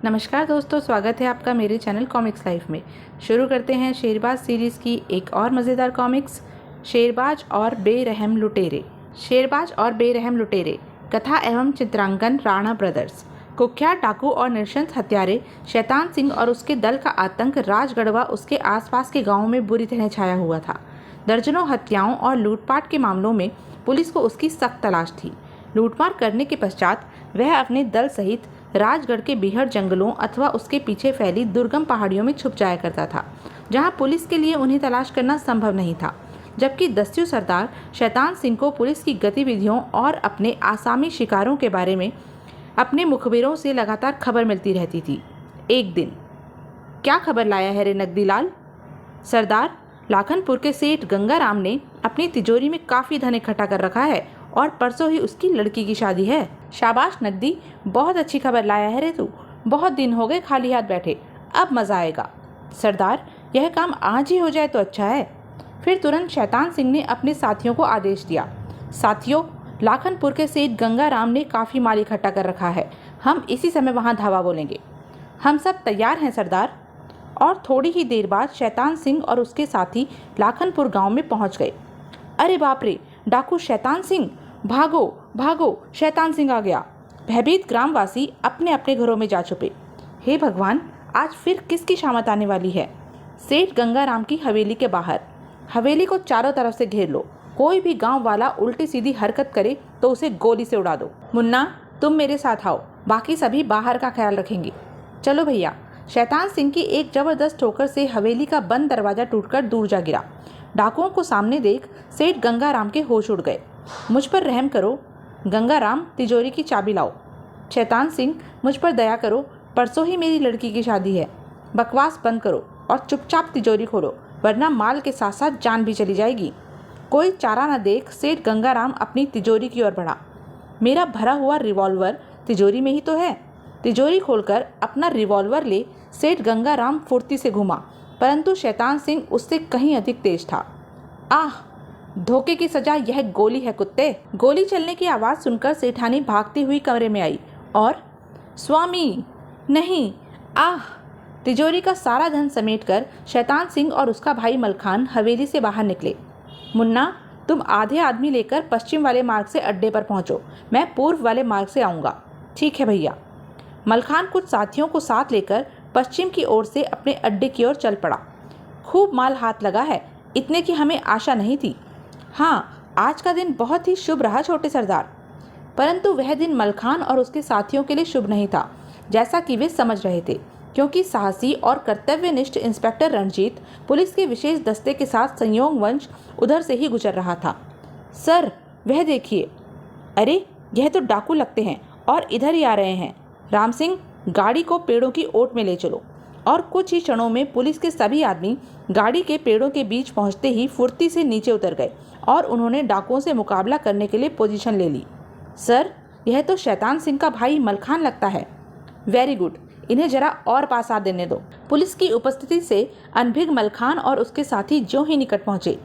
नमस्कार दोस्तों, स्वागत है आपका मेरे चैनल कॉमिक्स लाइफ में। शुरू करते हैं शेरबाज सीरीज़ की एक और मज़ेदार कॉमिक्स, शेरबाज और बेरहम लुटेरे। शेरबाज और बेरहम लुटेरे कथा एवं चित्रांकन राणा ब्रदर्स। कुख्यात डाकू और नृशंस हत्यारे शैतान सिंह और उसके दल का आतंक राजगढ़ व उसके आसपास के गाँवों में बुरी तरह छाया हुआ था। दर्जनों हत्याओं और लूटपाट के मामलों में पुलिस को उसकी सख्त तलाश थी। लूटमार करने के पश्चात वह अपने दल सहित राजगढ़ के बीहड़ जंगलों अथवा उसके पीछे फैली दुर्गम पहाड़ियों में छुप जाया करता था, जहां पुलिस के लिए उन्हें तलाश करना संभव नहीं था। जबकि दस्यु सरदार शैतान सिंह को पुलिस की गतिविधियों और अपने आसामी शिकारों के बारे में अपने मुखबिरों से लगातार खबर मिलती रहती थी। एक दिन, क्या खबर लाया है रे नकदीलाल? सरदार, लाखनपुर के सेठ गंगाराम ने अपनी तिजोरी में काफ़ी धन इकट्ठा कर रखा है और परसों ही उसकी लड़की की शादी है। शाबाश नकदी, बहुत अच्छी खबर लाया है रे तू। बहुत दिन हो गए खाली हाथ बैठे, अब मज़ा आएगा। सरदार, यह काम आज ही हो जाए तो अच्छा है। फिर तुरंत शैतान सिंह ने अपने साथियों को आदेश दिया, साथियों, लाखनपुर के सेठ गंगाराम ने काफ़ी माल इकट्ठा कर रखा है, हम इसी समय वहाँ धावा बोलेंगे। हम सब तैयार हैं सरदार। और थोड़ी ही देर बाद शैतान सिंह और उसके साथी लाखनपुर गांव में पहुंच गए। अरे बाप रे, डाकू शैतान सिंह, भागो भागो, शैतान सिंह आ गया। भयभीत ग्रामवासी अपने अपने घरों में जा छुपे। हे भगवान, आज फिर किसकी शामत आने वाली है? सेठ गंगाराम की हवेली के बाहर। हवेली को चारों तरफ से घेर लो। कोई भी गांव वाला उल्टी सीधी हरकत करे तो उसे गोली से उड़ा दो। मुन्ना, तुम मेरे साथ आओ, बाकी सभी बाहर का ख्याल रखेंगे। चलो भैया। शैतान सिंह की एक जबरदस्त ठोकर से हवेली का बंद दरवाजा टूटकर दूर जा गिरा। डाकुओं को सामने देख सेठ गंगाराम के होश उड़ गए। मुझ पर रहम करो गंगाराम, तिजोरी की चाबी लाओ। शैतान सिंह, मुझ पर दया करो, परसों ही मेरी लड़की की शादी है। बकवास बंद करो और चुपचाप तिजोरी खोलो, वरना माल के साथ साथ जान भी चली जाएगी। कोई चारा न देख सेठ गंगाराम अपनी तिजोरी की ओर बढ़ा। मेरा भरा हुआ रिवॉल्वर तिजोरी में ही तो है। तिजोरी खोलकर अपना रिवॉल्वर ले सेठ गंगाराम फुर्ती से घुमा, परंतु शैतान सिंह उससे कहीं अधिक तेज था। आह, धोखे की सजा यह गोली है कुत्ते। गोली चलने की आवाज़ सुनकर सेठानी भागती हुई कमरे में आई और स्वामी नहीं, आह। तिजोरी का सारा धन समेटकर शैतान सिंह और उसका भाई मलखान हवेली से बाहर निकले। मुन्ना, तुम आधे आदमी लेकर पश्चिम वाले मार्ग से अड्डे पर पहुंचो, मैं पूर्व वाले मार्ग से आऊँगा। ठीक है भैया। मलखान कुछ साथियों को साथ लेकर पश्चिम की ओर से अपने अड्डे की ओर चल पड़ा। खूब माल हाथ लगा है, इतने की हमें आशा नहीं थी। हाँ, आज का दिन बहुत ही शुभ रहा छोटे सरदार। परंतु वह दिन मलखान और उसके साथियों के लिए शुभ नहीं था, जैसा कि वे समझ रहे थे, क्योंकि साहसी और कर्तव्यनिष्ठ इंस्पेक्टर रणजीत पुलिस के विशेष दस्ते के साथ संयोगवश उधर से ही गुजर रहा था। सर, वह देखिए। अरे, यह तो डाकू लगते हैं और इधर ही आ रहे हैं। राम सिंह, गाड़ी को पेड़ों की ओट में ले चलो। और कुछ ही क्षणों में पुलिस के सभी आदमी गाड़ी के पेड़ों के बीच पहुंचते ही फुर्ती से नीचे उतर गए और उन्होंने डाकुओं से मुकाबला करने के लिए पोजीशन ले ली। सर, यह तो शैतान सिंह का भाई मलखान लगता है। वेरी गुड, इन्हें जरा और पास आ देने दो। पुलिस की उपस्थिति से अनभिज्ञ मलखान और उसके साथी ज्यों ही निकट पहुंचे।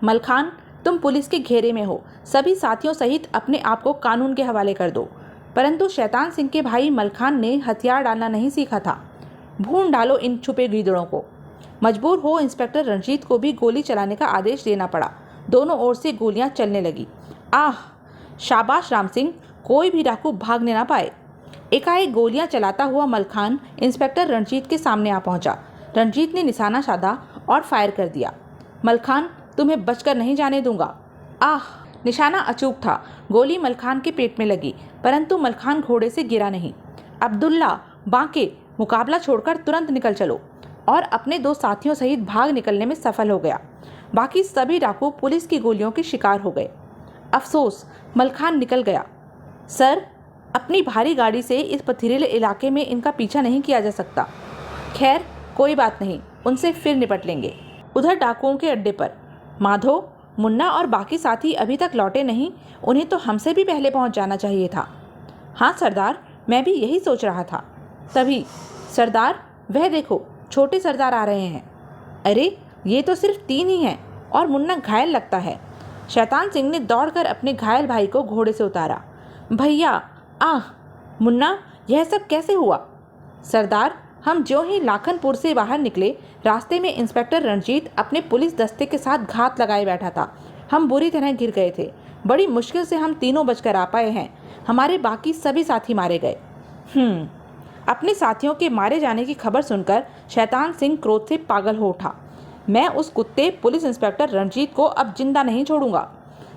मलखान, तुम पुलिस के घेरे में हो, सभी साथियों सहित अपने आप को कानून के हवाले कर दो। परंतु शैतान सिंह के भाई मलखान ने हथियार डालना नहीं सीखा था। भून डालो इन छुपे गीदड़ों को। मजबूर हो इंस्पेक्टर रणजीत को भी गोली चलाने का आदेश देना पड़ा। दोनों ओर से गोलियां चलने लगी। आह, शाबाश राम सिंह, कोई भी डाकू भागने ना पाए। एकाएक गोलियां चलाता हुआ मलखान इंस्पेक्टर रणजीत के सामने आ पहुंचा। रणजीत ने निशाना साधा और फायर कर दिया। मलखान, तुम्हें बचकर नहीं जाने दूंगा। आह, निशाना अचूक था। गोली मलखान के पेट में लगी, परंतु मलखान घोड़े से गिरा नहीं। अब्दुल्ला, बांके, मुकाबला छोड़कर तुरंत निकल चलो। और अपने दो साथियों सहित भाग निकलने में सफल हो गया। बाकी सभी डाकू पुलिस की गोलियों के शिकार हो गए। अफसोस, मलखान निकल गया। सर, अपनी भारी गाड़ी से इस पथरीले इलाके में इनका पीछा नहीं किया जा सकता। खैर, कोई बात नहीं, उनसे फिर निपट लेंगे। उधर डाकुओं के अड्डे पर माधो, मुन्ना और बाकी साथी अभी तक लौटे नहीं, उन्हें तो हमसे भी पहले पहुंच जाना चाहिए था। हाँ सरदार, मैं भी यही सोच रहा था। तभी, सरदार, वह देखो, छोटे सरदार आ रहे हैं। अरे, ये तो सिर्फ 3 ही हैं और मुन्ना घायल लगता है। शैतान सिंह ने दौड़कर अपने घायल भाई को घोड़े से उतारा। भैया, आह, मुन्ना, यह सब कैसे हुआ? सरदार, हम ज्यों ही लाखनपुर से बाहर निकले, रास्ते में इंस्पेक्टर रणजीत अपने पुलिस दस्ते के साथ घात लगाए बैठा था। हम बुरी तरह गिर गए थे। बड़ी मुश्किल से हम तीनों बचकर आ पाए हैं। हमारे बाकी सभी साथी मारे गए। अपने साथियों के मारे जाने की खबर सुनकर शैतान सिंह क्रोध से पागल हो उठा। मैं उस कुत्ते पुलिस इंस्पेक्टर रणजीत को अब जिंदा नहीं छोड़ूंगा।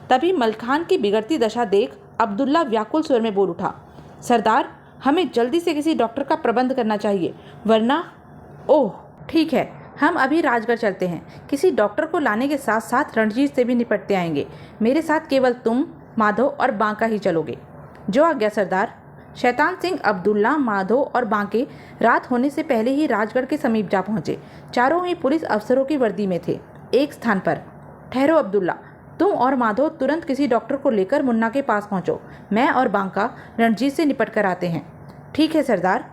तभी मलखान की बिगड़ती दशा देख अब्दुल्ला व्याकुल स्वर में बोल उठा, सरदार, हमें जल्दी से किसी डॉक्टर का प्रबंध करना चाहिए, वरना। ओह ठीक है, हम अभी राजगढ़ चलते हैं। किसी डॉक्टर को लाने के साथ साथ रणजीत से भी निपटते आएंगे। मेरे साथ केवल तुम, माधव और बांका ही चलोगे। जो आज्ञा सरदार। शैतान सिंह, अब्दुल्ला, माधव और बांके रात होने से पहले ही राजगढ़ के समीप जा पहुंचे। चारों ही पुलिस अफसरों की वर्दी में थे। एक स्थान पर। ठहरो अब्दुल्ला, तुम और माधव तुरंत किसी डॉक्टर को लेकर मुन्ना के पास पहुंचो। मैं और बांका रणजीत से निपट कर आते हैं। ठीक है सरदार।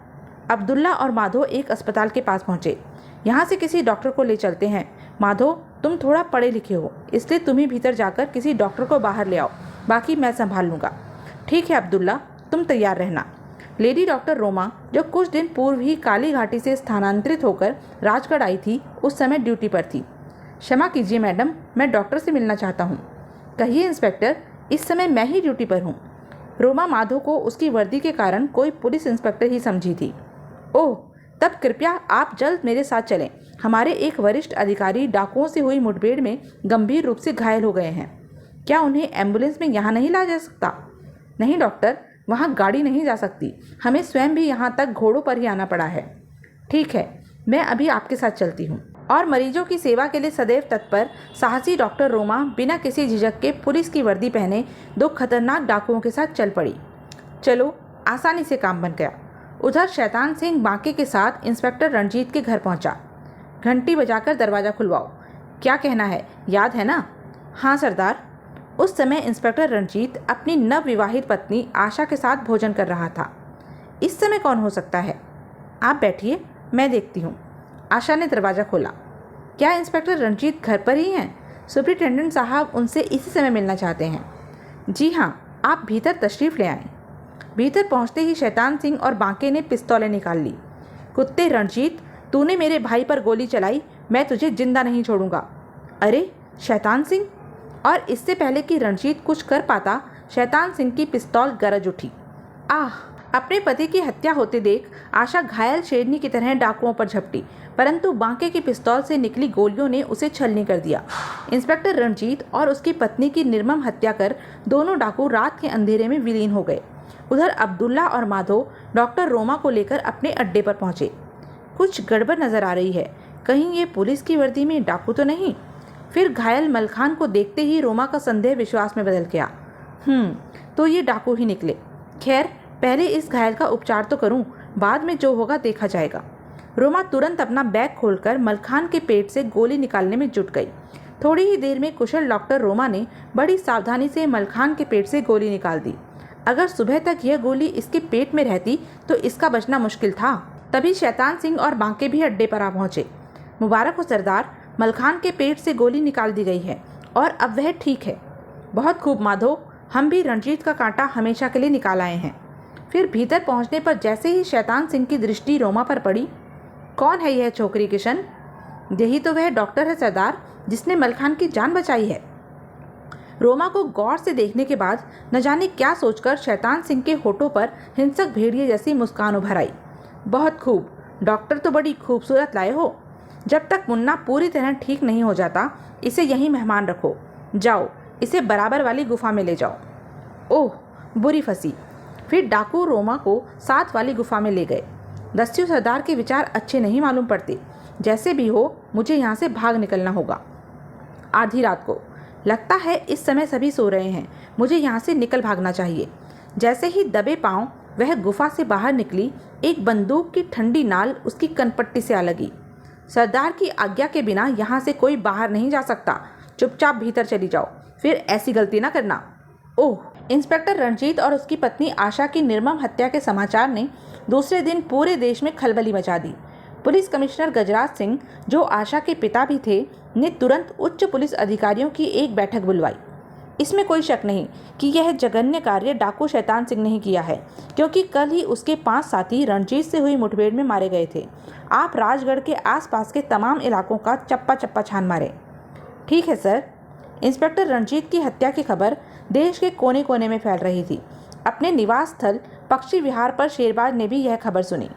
अब्दुल्ला और माधव एक अस्पताल के पास पहुंचे। यहाँ से किसी डॉक्टर को ले चलते हैं। माधव, तुम थोड़ा पढ़े लिखे हो, इसलिए तुम ही भीतर जाकर किसी डॉक्टर को बाहर ले आओ, बाकी मैं संभाल लूँगा। ठीक है अब्दुल्ला, तुम तैयार रहना। लेडी डॉक्टर रोमा, जो कुछ दिन पूर्व ही काली घाटी से स्थानांतरित होकर राजगढ़ आई थी, उस समय ड्यूटी पर थी। क्षमा कीजिए मैडम, मैं डॉक्टर से मिलना चाहता हूँ। कहिए इंस्पेक्टर, इस समय मैं ही ड्यूटी पर हूँ। रोमा माधव को उसकी वर्दी के कारण कोई पुलिस इंस्पेक्टर ही समझी थी। ओह, तब कृपया आप जल्द मेरे साथ चलें। हमारे एक वरिष्ठ अधिकारी डाकुओं से हुई मुठभेड़ में गंभीर रूप से घायल हो गए हैं। क्या उन्हें एम्बुलेंस में यहाँ नहीं लाया जा सकता? नहीं डॉक्टर, वहाँ गाड़ी नहीं जा सकती। हमें स्वयं भी यहाँ तक घोड़ों पर ही आना पड़ा है। ठीक है, मैं अभी आपके साथ चलती हूँ। और मरीजों की सेवा के लिए सदैव तत्पर साहसी डॉक्टर रोमा बिना किसी झिझक के पुलिस की वर्दी पहने दो खतरनाक डाकुओं के साथ चल पड़ी। चलो, आसानी से काम बन गया। उधर शैतान सिंह बांके के साथ इंस्पेक्टर रणजीत के घर पहुंचा। घंटी बजाकर दरवाज़ा खुलवाओ। क्या कहना है, याद है ना? हाँ सरदार। उस समय इंस्पेक्टर रणजीत अपनी नवविवाहित पत्नी आशा के साथ भोजन कर रहा था। इस समय कौन हो सकता है? आप बैठिए, मैं देखती हूँ। आशा ने दरवाज़ा खोला। क्या इंस्पेक्टर रणजीत घर पर ही हैं? सुपरिटेंडेंट साहब उनसे इसी समय मिलना चाहते हैं। जी हाँ, आप भीतर तशरीफ़ ले आएँ। भीतर पहुंचते ही शैतान सिंह और बांके ने पिस्तौलें निकाल ली। कुत्ते रणजीत, तूने मेरे भाई पर गोली चलाई, मैं तुझे जिंदा नहीं छोड़ूंगा। अरे शैतान सिंह! और इससे पहले कि रणजीत कुछ कर पाता, शैतान सिंह की पिस्तौल गरज उठी। आह! अपने पति की हत्या होते देख आशा घायल शेरनी की तरह डाकुओं पर झपटी, परंतु बांके की पिस्तौल से निकली गोलियों ने उसे छलनी कर दिया। इंस्पेक्टर रणजीत और उसकी पत्नी की निर्मम हत्या कर दोनों डाकू रात के अंधेरे में विलीन हो गए। उधर अब्दुल्ला और माधव डॉक्टर रोमा को लेकर अपने अड्डे पर पहुंचे। कुछ गड़बड़ नजर आ रही है, कहीं ये पुलिस की वर्दी में डाकू तो नहीं? फिर घायल मलखान को देखते ही रोमा का संदेह विश्वास में बदल गया। तो ये डाकू ही निकले। खैर, पहले इस घायल का उपचार तो करूं, बाद में जो होगा देखा जाएगा। रोमा तुरंत अपना बैग खोलकर मलखान के पेट से गोली निकालने में जुट गई। थोड़ी ही देर में कुशल डॉक्टर रोमा ने बड़ी सावधानी से मलखान के पेट से गोली निकाल दी। अगर सुबह तक यह गोली इसके पेट में रहती तो इसका बचना मुश्किल था। तभी शैतान सिंह और बांके भी अड्डे पर आ पहुंचे। मुबारक हो सरदार, मलखान के पेट से गोली निकाल दी गई है और अब वह ठीक है। बहुत खूब माधव, हम भी रणजीत का कांटा हमेशा के लिए निकाल आए हैं। फिर भीतर पहुंचने पर जैसे ही शैतान सिंह की दृष्टि रोमा पर पड़ी, कौन है यह छोकरी किशन? यही तो वह डॉक्टर है सरदार, जिसने मलखान की जान बचाई है। रोमा को गौर से देखने के बाद न जाने क्या सोचकर शैतान सिंह के होठों पर हिंसक भेड़िए जैसी मुस्कान उभर आई। बहुत खूब, डॉक्टर तो बड़ी खूबसूरत लाए हो। जब तक मुन्ना पूरी तरह ठीक नहीं हो जाता, इसे यहीं मेहमान रखो। जाओ, इसे बराबर वाली गुफा में ले जाओ। ओह, बुरी फंसी। फिर डाकू रोमा को साथ वाली गुफा में ले गए। दस्यु सरदार के विचार अच्छे नहीं मालूम पड़ते। जैसे भी हो, मुझे यहाँ से भाग निकलना होगा। आधी रात को लगता है इस समय सभी सो रहे हैं। मुझे यहाँ से निकल भागना चाहिए। जैसे ही दबे पांव वह गुफा से बाहर निकली, एक बंदूक की ठंडी नाल उसकी कनपट्टी से आ लगी। सरदार की आज्ञा के बिना यहाँ से कोई बाहर नहीं जा सकता। चुपचाप भीतर चली जाओ, फिर ऐसी गलती ना करना। ओह! इंस्पेक्टर रणजीत और उसकी पत्नी आशा की निर्मम हत्या के समाचार ने दूसरे दिन पूरे देश में खलबली मचा दी। पुलिस कमिश्नर गजराज सिंह, जो आशा के पिता भी थे, ने तुरंत उच्च पुलिस अधिकारियों की एक बैठक बुलवाई। इसमें कोई शक नहीं कि यह जघन्य कार्य डाकू शैतान सिंह ने ही किया है, क्योंकि कल ही उसके 5 साथी रणजीत से हुई मुठभेड़ में मारे गए थे। आप राजगढ़ के आसपास के तमाम इलाकों का चप्पा चप्पा छान मारे। ठीक है सर। इंस्पेक्टर रणजीत की हत्या की खबर देश के कोने कोने में फैल रही थी। अपने निवास स्थल पक्षी विहार पर शेरबाज ने भी यह खबर सुनी।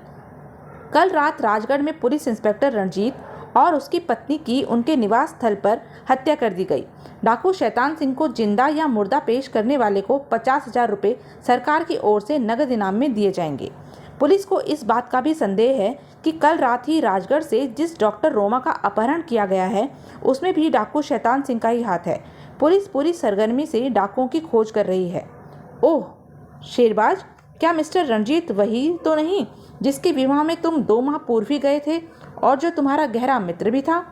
कल रात राजगढ़ में पुलिस इंस्पेक्टर रणजीत और उसकी पत्नी की उनके निवास स्थल पर हत्या कर दी गई। डाकू शैतान सिंह को जिंदा या मुर्दा पेश करने वाले को 50,000 रुपये सरकार की ओर से नगद इनाम में दिए जाएंगे। पुलिस को इस बात का भी संदेह है कि कल रात ही राजगढ़ से जिस डॉक्टर रोमा का अपहरण किया गया है उसमें भी डाकू शैतान सिंह का ही हाथ है। पुलिस पूरी सरगर्मी से डाकुओं की खोज कर रही है। ओह शेरबाज, क्या मिस्टर रणजीत वही तो नहीं जिसके विवाह में तुम 2 माह पूर्व ही गए थे और जो तुम्हारा गहरा मित्र भी था?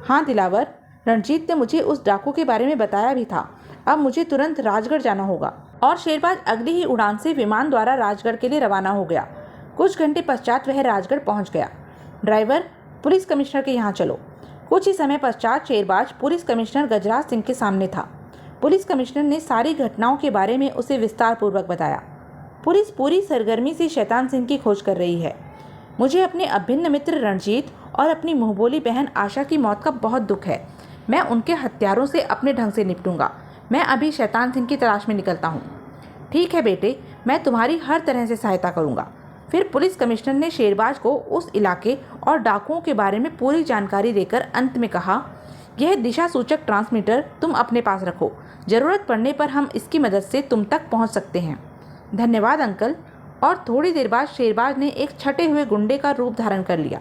हाँ दिलावर, रणजीत ने मुझे उस डाकू के बारे में बताया भी था। अब मुझे तुरंत राजगढ़ जाना होगा। और शेरबाज अगली ही उड़ान से विमान द्वारा राजगढ़ के लिए रवाना हो गया। कुछ घंटे पश्चात वह राजगढ़ पहुंच गया। ड्राइवर, पुलिस कमिश्नर के यहाँ चलो। कुछ ही समय पश्चात शेरबाज पुलिस कमिश्नर गजराज सिंह के सामने था। पुलिस कमिश्नर ने सारी घटनाओं के बारे में उसे विस्तार पूर्वक बताया। पुलिस पूरी सरगर्मी से शैतान सिंह की खोज कर रही है। मुझे अपने अभिन्न मित्र रणजीत और अपनी मुंहबोली बहन आशा की मौत का बहुत दुख है। मैं उनके हत्यारों से अपने ढंग से निपटूंगा। मैं अभी शैतान सिंह की तलाश में निकलता हूँ। ठीक है बेटे, मैं तुम्हारी हर तरह से सहायता करूँगा। फिर पुलिस कमिश्नर ने शेरबाज को उस इलाके और डाकुओं के बारे में पूरी जानकारी देकर अंत में कहा, यह दिशा सूचक ट्रांसमीटर तुम अपने पास रखो। ज़रूरत पड़ने पर हम इसकी मदद से तुम तक पहुँच सकते हैं। धन्यवाद अंकल। और थोड़ी देर बाद शेरबाज ने एक छटे हुए गुंडे का रूप धारण कर लिया।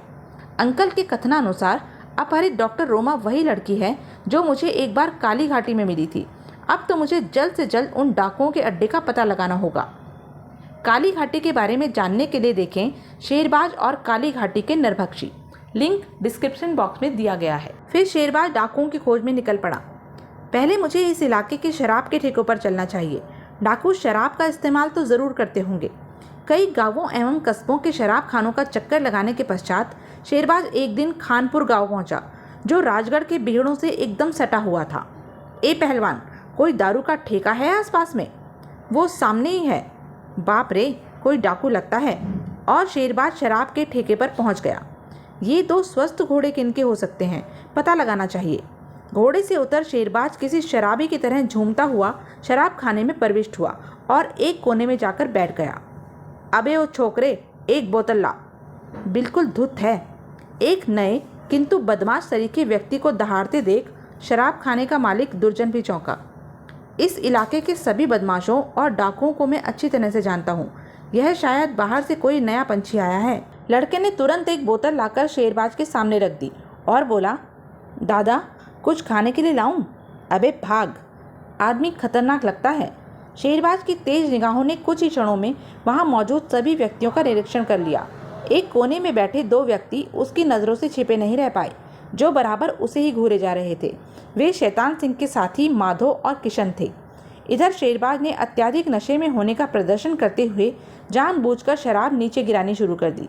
अंकल के कथनानुसार अपहरित डॉक्टर रोमा वही लड़की है जो मुझे एक बार काली घाटी में मिली थी। अब तो मुझे जल्द से जल्द उन डाकुओं के अड्डे का पता लगाना होगा। काली घाटी के बारे में जानने के लिए देखें शेरबाज और काली घाटी के नरभक्षी। लिंक डिस्क्रिप्शन बॉक्स में दिया गया है। फिर शेरबाज डाकुओं की खोज में निकल पड़ा। पहले मुझे इस इलाके के शराब के ठेकों पर चलना चाहिए। डाकू शराब का इस्तेमाल तो ज़रूर करते होंगे। कई गांवों एवं कस्बों के शराब खानों का चक्कर लगाने के पश्चात शेरबाज एक दिन खानपुर गांव पहुंचा, जो राजगढ़ के बीहड़ों से एकदम सटा हुआ था। ए पहलवान, कोई दारू का ठेका है आसपास में? वो सामने ही है। बाप रे, कोई डाकू लगता है। और शेरबाज शराब के ठेके पर पहुंच गया। ये 2 स्वस्थ घोड़े किनके हो सकते हैं, पता लगाना चाहिए। घोड़े से उतर शेरबाज किसी शराबी की तरह झूमता हुआ शराब खाने में प्रविष्ट हुआ और एक कोने में जाकर बैठ गया। अबे ओ छोकरे, एक बोतल ला। बिल्कुल धुत है। एक नए किंतु बदमाश तरीके व्यक्ति को दहाड़ते देख शराब खाने का मालिक दुर्जन भी चौंका। इस इलाके के सभी बदमाशों और डाकुओं को मैं अच्छी तरह से जानता हूँ। यह शायद बाहर से कोई नया पंछी आया है। लड़के ने तुरंत एक बोतल लाकर शेरबाज के सामने रख दी और बोला, दादा कुछ खाने के लिए लाऊं? अबे भाग, आदमी खतरनाक लगता है। शेरबाज की तेज निगाहों ने कुछ ही क्षणों में वहां मौजूद सभी व्यक्तियों का निरीक्षण कर लिया। एक कोने में बैठे 2 व्यक्ति उसकी नज़रों से छिपे नहीं रह पाए, जो बराबर उसे ही घूरे जा रहे थे। वे शैतान सिंह के साथी माधो और किशन थे। इधर शेरबाज ने अत्यधिक नशे में होने का प्रदर्शन करते हुए जानबूझकर शराब नीचे गिरानी शुरू कर दी।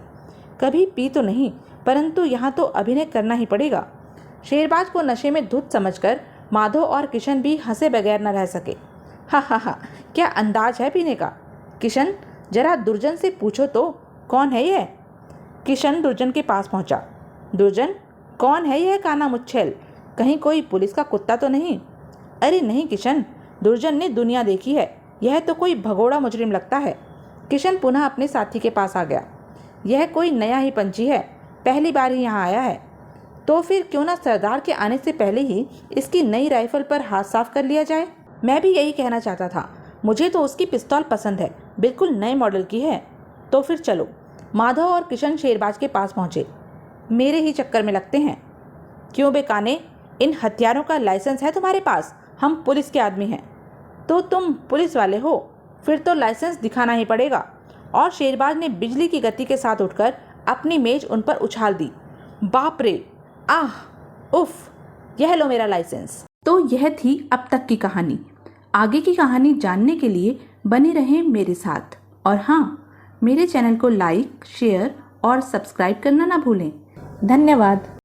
कभी पी तो नहीं, परंतु यहाँ तो अभिनय करना ही पड़ेगा। शेरबाज को नशे में धुत समझकर माधो और किशन भी हंसे बगैर न रह सके। हा, क्या अंदाज है पीने का। किशन, जरा दुर्जन से पूछो तो कौन है यह? किशन दुर्जन के पास पहुंचा। दुर्जन, कौन है यह काना मुच्छेल? कहीं कोई पुलिस का कुत्ता तो नहीं? अरे नहीं किशन, दुर्जन ने दुनिया देखी है। यह तो कोई भगोड़ा मुजरिम लगता है। किशन पुनः अपने साथी के पास आ गया। यह कोई नया ही पंछी है, पहली बार ही यहाँ आया है। तो फिर क्यों ना सरदार के आने से पहले ही इसकी नई राइफल पर हाथ साफ कर लिया जाए। मैं भी यही कहना चाहता था। मुझे तो उसकी पिस्तौल पसंद है, बिल्कुल नए मॉडल की है। तो फिर चलो। माधव और किशन शेरबाज के पास पहुँचे। मेरे ही चक्कर में लगते हैं। क्यों बे काने, इन हथियारों का लाइसेंस है तुम्हारे पास? हम पुलिस के आदमी हैं। तो तुम पुलिस वाले हो? फिर तो लाइसेंस दिखाना ही पड़ेगा। और शेरबाज ने बिजली की गति के साथ उठकर अपनी मेज उन पर उछाल दी। बाप रे, आह, उफ, यह लो मेरा लाइसेंस। तो यह थी अब तक की कहानी। आगे की कहानी जानने के लिए बने रहें मेरे साथ। और हाँ, मेरे चैनल को लाइक, शेयर और सब्सक्राइब करना ना भूलें। धन्यवाद।